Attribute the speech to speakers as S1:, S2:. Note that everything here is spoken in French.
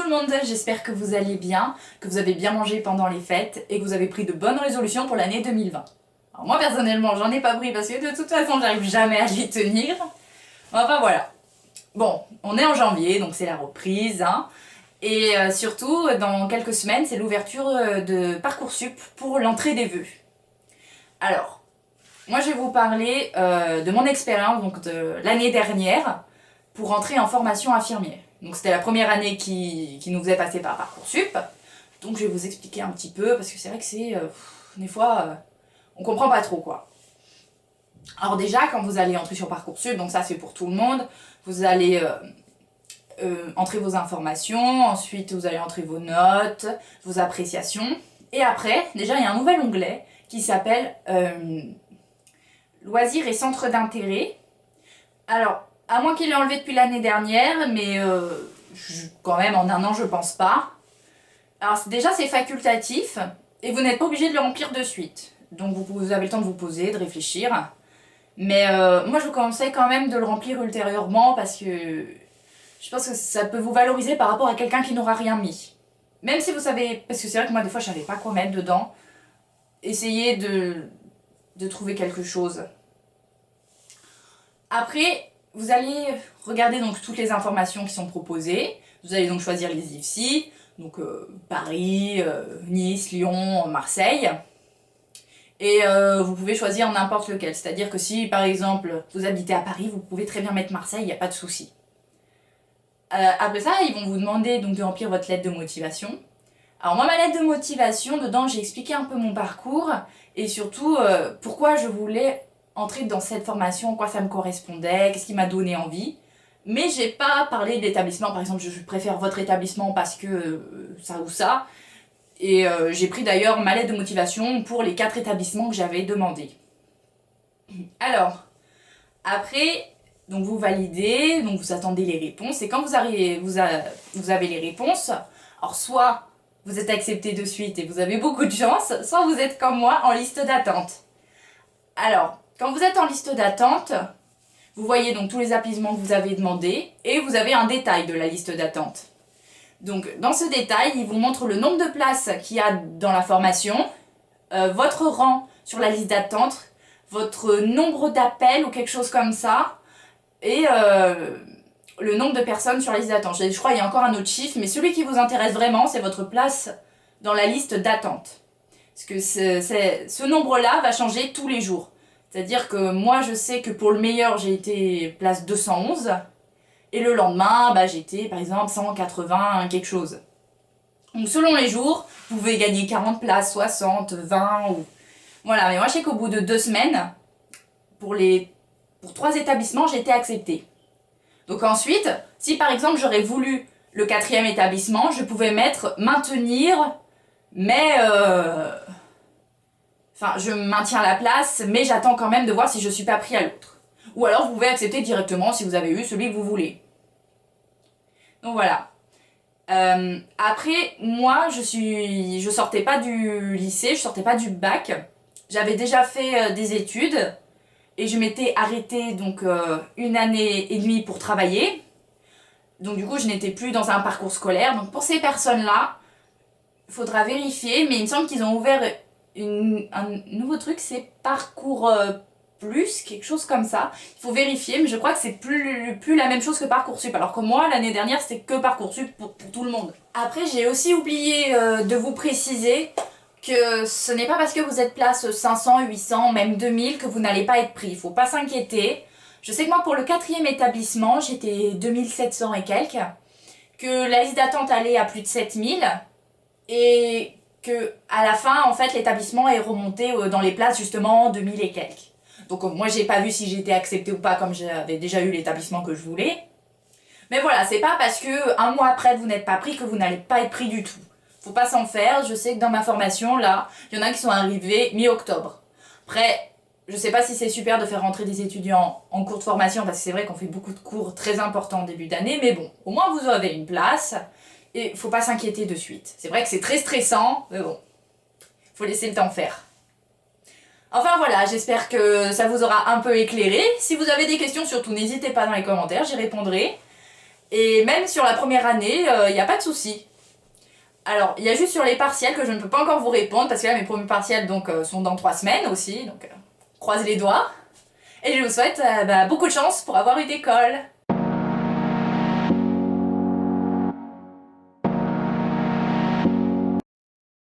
S1: le monde, j'espère que vous allez bien, que vous avez bien mangé pendant les fêtes et que vous avez pris de bonnes résolutions pour l'année 2020. Alors moi personnellement j'en ai pas pris parce que de toute façon j'arrive jamais à les tenir. Enfin voilà. Bon, on est en janvier donc c'est la reprise hein. Et surtout dans quelques semaines c'est l'ouverture de Parcoursup pour l'entrée des vœux. Alors, moi je vais vous parler de mon expérience donc de l'année dernière pour entrer en formation infirmière. Donc c'était la première année qui nous faisait passer par Parcoursup. Donc je vais vous expliquer un petit peu parce que c'est vrai que c'est des fois on comprend pas trop quoi. Alors déjà quand vous allez entrer sur Parcoursup, donc ça c'est pour tout le monde, vous allez entrer vos informations, ensuite vous allez entrer vos notes, vos appréciations et après déjà il y a un nouvel onglet qui s'appelle loisirs et centres d'intérêt. Alors à moins qu'il l'ait enlevé depuis l'année dernière, mais quand même en un an je pense pas. Alors déjà c'est facultatif et vous n'êtes pas obligé de le remplir de suite. Donc vous avez le temps de vous poser, de réfléchir. Mais moi je vous conseille quand même de le remplir ultérieurement parce que je pense que ça peut vous valoriser par rapport à quelqu'un qui n'aura rien mis. Même si vous savez, parce que c'est vrai que moi des fois je savais pas quoi mettre dedans, essayez de trouver quelque chose. Après, vous allez regarder donc toutes les informations qui sont proposées. Vous allez donc choisir les IFSI, donc Paris, Nice, Lyon, Marseille. Et vous pouvez choisir n'importe lequel. C'est-à-dire que si par exemple vous habitez à Paris, vous pouvez très bien mettre Marseille, il n'y a pas de souci. Après ça, ils vont vous demander donc de remplir votre lettre de motivation. Alors moi, ma lettre de motivation, dedans j'ai expliqué un peu mon parcours et surtout pourquoi je voulais entrer dans cette formation, en quoi ça me correspondait, qu'est-ce qui m'a donné envie. Mais j'ai pas parlé de l'établissement, par exemple je préfère votre établissement parce que ça ou ça. Et j'ai pris d'ailleurs ma lettre de motivation pour les 4 établissements que j'avais demandé. Alors, après, donc vous validez, donc vous attendez les réponses. Et quand vous avez les réponses, alors soit vous êtes accepté de suite et vous avez beaucoup de chance, soit vous êtes comme moi en liste d'attente. Alors, quand vous êtes en liste d'attente, vous voyez donc tous les établissements que vous avez demandé et vous avez un détail de la liste d'attente. Donc dans ce détail, il vous montre le nombre de places qu'il y a dans la formation, votre rang sur la liste d'attente, votre nombre d'appels ou quelque chose comme ça, et le nombre de personnes sur la liste d'attente. Je crois qu'il y a encore un autre chiffre, mais celui qui vous intéresse vraiment, c'est votre place dans la liste d'attente. Parce que ce nombre-là va changer tous les jours. C'est-à-dire que moi, je sais que pour le meilleur, j'ai été place 211. Et le lendemain, j'étais par exemple 180 quelque chose. Donc selon les jours, vous pouvez gagner 40 places, 60, 20 ou... Voilà, mais moi je sais qu'au bout de 2 semaines, pour 3 établissements, j'ai été acceptée. Donc ensuite, si par exemple j'aurais voulu le 4e établissement, je pouvais mettre maintenir, mais... Enfin, je maintiens la place, mais j'attends quand même de voir si je suis pas pris à l'autre. Ou alors vous pouvez accepter directement si vous avez eu celui que vous voulez. Donc voilà. Après, moi, je sortais pas du lycée, je sortais pas du bac. J'avais déjà fait des études et je m'étais arrêtée donc 1 année et demie pour travailler. Donc du coup, je n'étais plus dans un parcours scolaire. Donc pour ces personnes-là, il faudra vérifier, mais il me semble qu'ils ont ouvert un nouveau truc, c'est Parcours Plus, quelque chose comme ça. Il faut vérifier, mais je crois que c'est plus la même chose que Parcoursup. Alors que moi, l'année dernière, c'était que Parcoursup pour tout le monde. Après, j'ai aussi oublié de vous préciser que ce n'est pas parce que vous êtes place 500, 800, même 2000 que vous n'allez pas être pris. Il faut pas s'inquiéter. Je sais que moi, pour le 4e établissement, j'étais 2700 et quelques, que la liste d'attente allait à plus de 7000 et que à la fin, en fait, l'établissement est remonté dans les places justement 2000 et quelques. Donc moi j'ai pas vu si j'étais acceptée ou pas comme j'avais déjà eu l'établissement que je voulais. Mais voilà, c'est pas parce que un mois après vous n'êtes pas pris que vous n'allez pas être pris du tout. Faut pas s'en faire, je sais que dans ma formation là, il y en a qui sont arrivés mi-octobre. Après, je sais pas si c'est super de faire rentrer des étudiants en cours de formation parce que c'est vrai qu'on fait beaucoup de cours très importants en début d'année, mais bon, au moins vous avez une place et faut pas s'inquiéter de suite. C'est vrai que c'est très stressant, mais bon, faut laisser le temps faire. Enfin voilà, j'espère que ça vous aura un peu éclairé. Si vous avez des questions, surtout n'hésitez pas dans les commentaires, j'y répondrai. Et même sur la première année, il n'y a pas de souci. Alors, il y a juste sur les partiels que je ne peux pas encore vous répondre, parce que là, mes premiers partiels donc, sont dans 3 semaines aussi, donc croisez les doigts. Et je vous souhaite beaucoup de chance pour avoir une école.